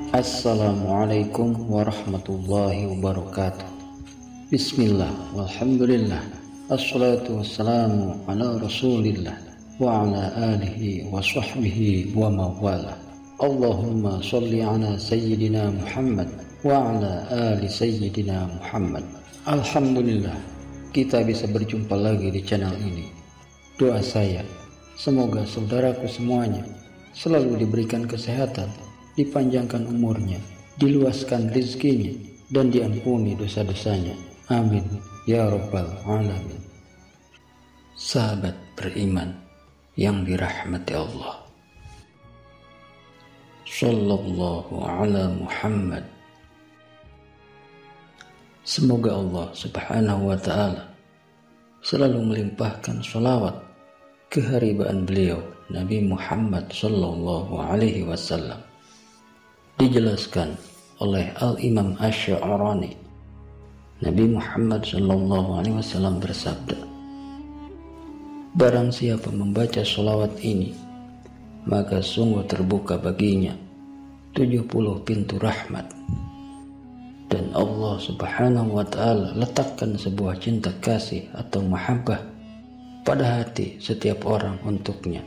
Assalamualaikum warahmatullahi wabarakatuh. Bismillah, walhamdulillah, assalatu wassalamu ala rasulillah wa ala alihi wa sahbihi wa mawala. Allahumma salli ala sayyidina Muhammad wa ala ali sayyidina Muhammad. Alhamdulillah, kita bisa berjumpa lagi di channel ini. Doa saya, semoga saudaraku semuanya selalu diberikan kesehatan, dipanjangkan umurnya, diluaskan rezekinya, dan diampuni dosa-dosanya. Amin ya rabbal alamin. Sahabat beriman yang dirahmati Allah, Sallallahu ala Muhammad. Semoga Allah subhanahu wa ta'ala selalu melimpahkan sholawat keharibaan beliau Nabi Muhammad sallallahu alaihi wasallam. Dijelaskan oleh Al-Imam Asy-Sya'rani, Nabi Muhammad sallallahu alaihi wasallam bersabda, barang siapa membaca sholawat ini, maka sungguh terbuka baginya 70 pintu rahmat, dan Allah subhanahu wa ta'ala letakkan sebuah cinta kasih atau mahabbah pada hati setiap orang untuknya,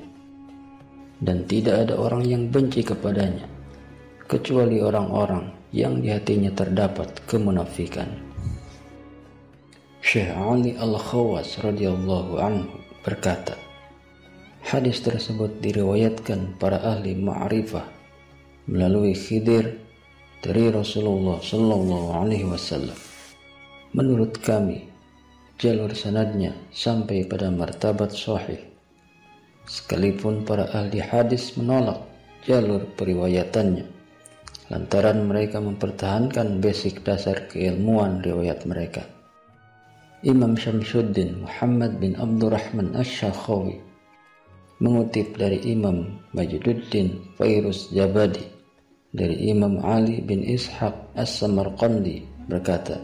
dan tidak ada orang yang benci kepadanya kecuali orang-orang yang di hatinya terdapat kemunafikan. Syekh Ali Al-Khawas radhiyallahu anhu berkata, hadis tersebut diriwayatkan para ahli ma'rifah melalui Khidir dari Rasulullah sallallahu alaihi wasallam. Menurut kami, jalur sanadnya sampai pada martabat sahih, sekalipun para ahli hadis menolak jalur periwayatannya lantaran mereka mempertahankan basic dasar keilmuan riwayat mereka. Imam Syamsuddin Muhammad bin Abdurrahman Asy-Syakhawi mengutip dari Imam Majduddin Fairuz Jabadi dari Imam Ali bin Ishaq As-Samarqandi berkata,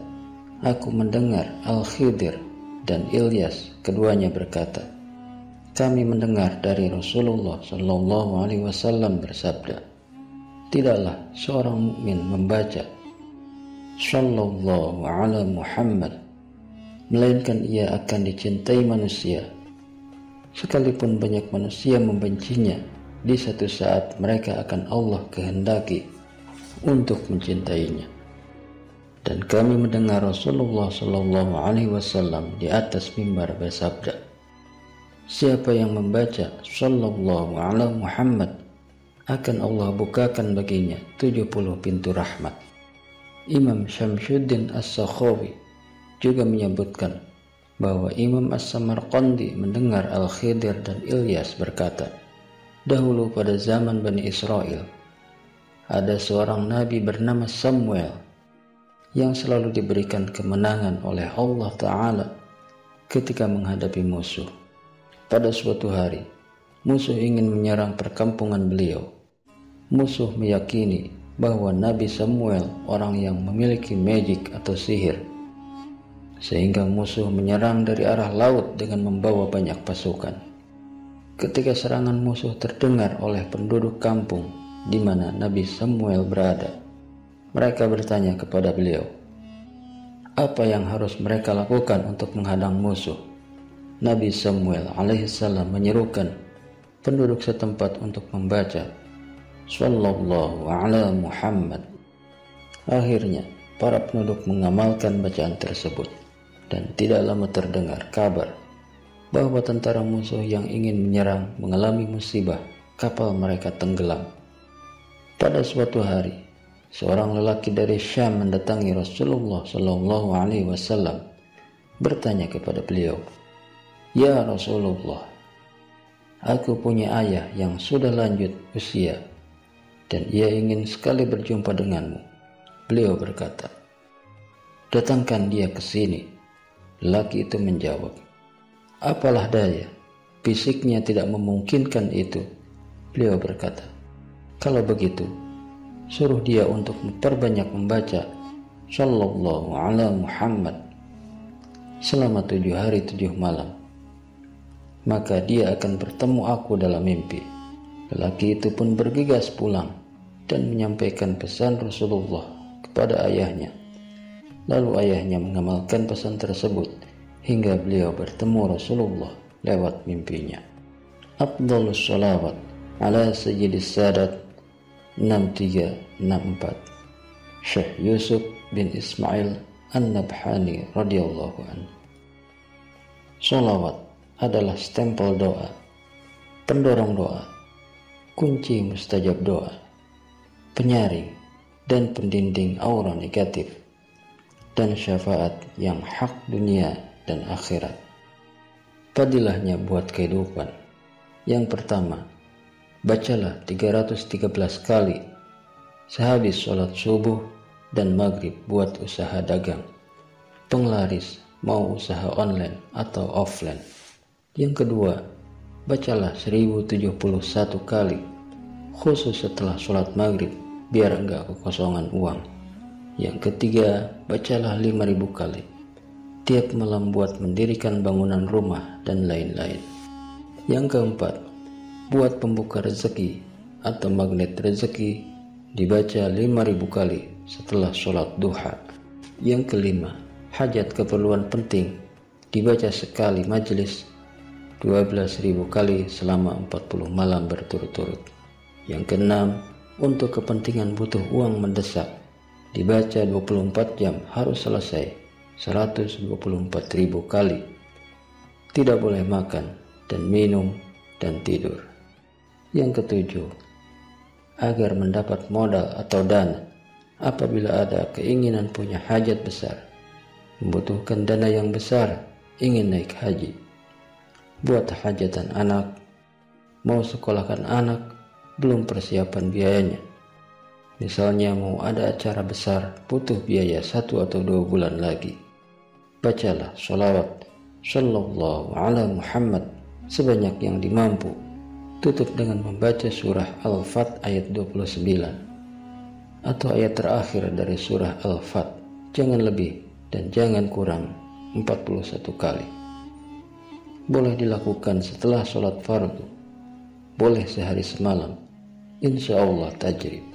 aku mendengar Al-Khidir dan Ilyas keduanya berkata, kami mendengar dari Rasulullah sallallahu alaihi wasallam bersabda, tidaklah seorang mukmin membaca Sallallahu ala Muhammad melainkan ia akan dicintai manusia, sekalipun banyak manusia membencinya. Di satu saat mereka akan Allah kehendaki untuk mencintainya. Dan kami mendengar Rasulullah sallallahu alaihi wasallam di atas mimbar bersabda, siapa yang membaca Sallallahu ala Muhammad akan Allah bukakan baginya 70 pintu rahmat. Imam Syamsuddin As-Sakhawi juga menyebutkan bahwa Imam As-Samarqandi mendengar Al-Khidir dan Ilyas berkata, dahulu pada zaman Bani Israel ada seorang nabi bernama Samuel yang selalu diberikan kemenangan oleh Allah Ta'ala ketika menghadapi musuh. Pada suatu hari, musuh ingin menyerang perkampungan beliau. Musuh meyakini bahwa Nabi Samuel orang yang memiliki magic atau sihir, sehingga musuh menyerang dari arah laut dengan membawa banyak pasukan. Ketika serangan musuh terdengar oleh penduduk kampung di mana Nabi Samuel berada, mereka bertanya kepada beliau, apa yang harus mereka lakukan untuk menghadang musuh? Nabi Samuel alaihissalam menyerukan penduduk setempat untuk membaca Sallallahu ala Muhammad. Akhirnya para penduduk mengamalkan bacaan tersebut, dan tidak lama terdengar kabar bahwa tentara musuh yang ingin menyerang mengalami musibah, kapal mereka tenggelam. Pada suatu hari, seorang lelaki dari Syam mendatangi Rasulullah sallallahu alaihi wasallam bertanya kepada beliau, ya Rasulullah, aku punya ayah yang sudah lanjut usia dan ia ingin sekali berjumpa denganmu. Beliau berkata, datangkan dia ke sini. Lelaki itu menjawab, apalah daya, fisiknya tidak memungkinkan itu. Beliau berkata, kalau begitu, suruh dia untuk memperbanyak membaca Sallallahu ala Muhammad selama 7 hari 7 malam. Maka dia akan bertemu aku dalam mimpi. Lelaki itu pun bergegas pulang dan menyampaikan pesan Rasulullah kepada ayahnya. Lalu ayahnya mengamalkan pesan tersebut hingga beliau bertemu Rasulullah lewat mimpinya. Afdhalus sholawat ala sayyidis sadat 6364 Syekh Yusuf bin Ismail An-Nabhani radhiyallahu anhu. Sholawat adalah stempel doa, pendorong doa, kunci mustajab doa, penyaring dan pendinding aura negatif, dan syafaat yang hak dunia dan akhirat. Fadilahnya buat kehidupan. Yang pertama, bacalah 313 kali sehabis sholat subuh dan maghrib buat usaha dagang, penglaris mau usaha online atau offline. Yang kedua, bacalah 1071 kali khusus setelah sholat maghrib biar enggak kekosongan uang. Yang ketiga, bacalah 5000 kali tiap malam buat mendirikan bangunan rumah dan lain-lain. Yang keempat, buat pembuka rezeki atau magnet rezeki dibaca 5000 kali setelah sholat duha. Yang kelima, hajat keperluan penting dibaca sekali majelis 12.000 kali selama 40 malam berturut-turut. Yang keenam, untuk kepentingan butuh uang mendesak dibaca 24 jam harus selesai 124.000 kali. Tidak boleh makan dan minum dan tidur. Yang ketujuh, agar mendapat modal atau dana apabila ada keinginan punya hajat besar, membutuhkan dana yang besar, ingin naik haji, buat hajatan anak, mau sekolahkan anak, belum persiapan biayanya. Misalnya mau ada acara besar, butuh biaya 1 atau 2 bulan lagi. Bacalah sholawat Sallallahu ala Muhammad sebanyak yang dimampu. Tutup dengan membaca surah Al-Fat ayat 29 atau ayat terakhir dari surah Al-Fat. Jangan lebih dan jangan kurang 41 kali. Boleh dilakukan setelah sholat fardu, boleh sehari semalam, insya Allah tajrib.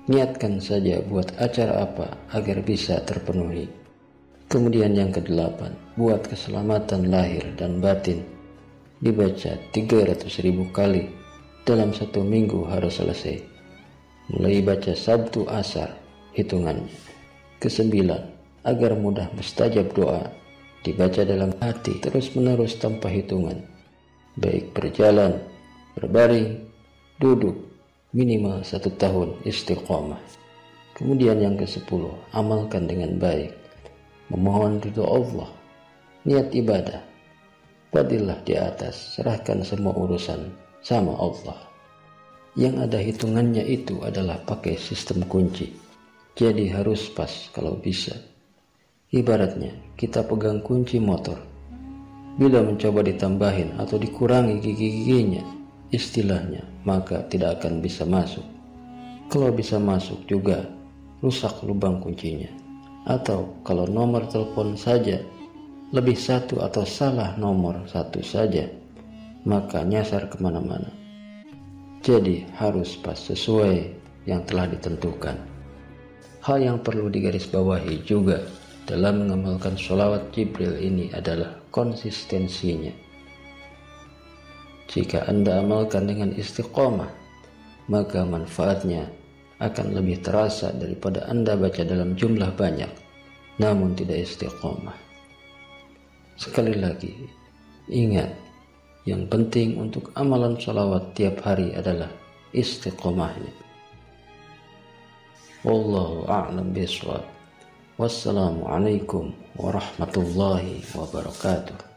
Niatkan saja buat acara apa agar bisa terpenuhi. Kemudian yang kedelapan, buat keselamatan lahir dan batin dibaca 300.000 kali dalam 1 minggu harus selesai. Mulai baca Sabtu Asar hitungannya. Kesembilan, agar mudah mustajab doa dibaca dalam hati terus menerus tanpa hitungan, baik berjalan, berbaring, duduk, minimal 1 tahun istiqomah. Kemudian yang ke-10, amalkan dengan baik, memohon ridho Allah, niat ibadah, fadilah di atas, serahkan semua urusan sama Allah. Yang ada hitungannya itu adalah pakai sistem kunci, jadi harus pas kalau bisa. Ibaratnya kita pegang kunci motor, bila mencoba ditambahin atau dikurangi gigi-giginya, istilahnya, maka tidak akan bisa masuk. Kalau bisa masuk juga rusak lubang kuncinya. Atau kalau nomor telepon saja lebih 1 atau salah nomor 1 saja, maka nyasar kemana-mana. Jadi harus pas sesuai yang telah ditentukan. Hal yang perlu digarisbawahi juga dalam mengamalkan sholawat Jibril ini adalah konsistensinya. Jika Anda amalkan dengan istiqomah, maka manfaatnya akan lebih terasa daripada Anda baca dalam jumlah banyak, namun tidak istiqomah. Sekali lagi, ingat, yang penting untuk amalan sholawat tiap hari adalah istiqomahnya. Wallahu a'lam bishawab. Wassalamualaikum warahmatullahi wabarakatuh.